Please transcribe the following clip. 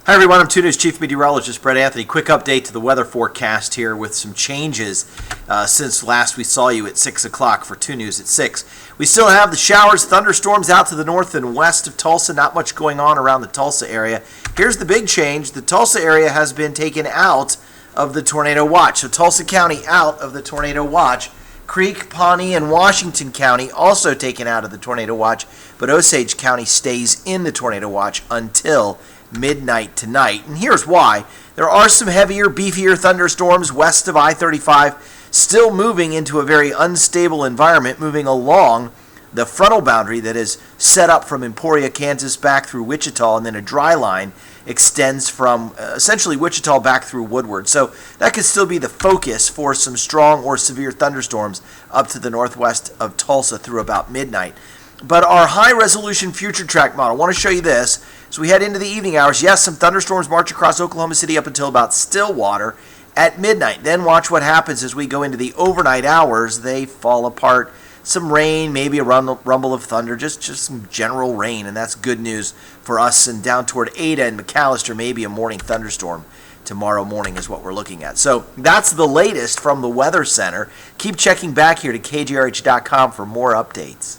Hi everyone, I'm 2 News Chief Meteorologist Brett Anthony. Quick update to the weather forecast here with some changes since last we saw you at 6 o'clock for 2 News at 6. We still have the showers, thunderstorms out to the north and west of Tulsa. Not much going on around the Tulsa area. Here's the big change. The Tulsa area has been taken out of the tornado watch. So Tulsa County out of the tornado watch. Creek, Pawnee, and Washington County also taken out of the tornado watch, but Osage County stays in the tornado watch until midnight tonight. And here's why. There are some heavier, beefier thunderstorms west of I-35, still moving into a very unstable environment, moving along the frontal boundary that is set up from Emporia, Kansas, back through Wichita, and then a dry line extends from essentially Wichita back through Woodward. So that could still be the focus for some strong or severe thunderstorms up to the northwest of Tulsa through about midnight. But our high-resolution future track model, I want to show you this. So we head into the evening hours. Yes, some thunderstorms march across Oklahoma City up until about Stillwater at midnight. Then watch what happens as we go into the overnight hours. They fall apart. Some rain, maybe a rumble of thunder, just some general rain, and that's good news for us. And down toward Ada and McAllister, maybe a morning thunderstorm tomorrow morning is what we're looking at. So that's the latest from the Weather Center. Keep checking back here to KJRH.com for more updates.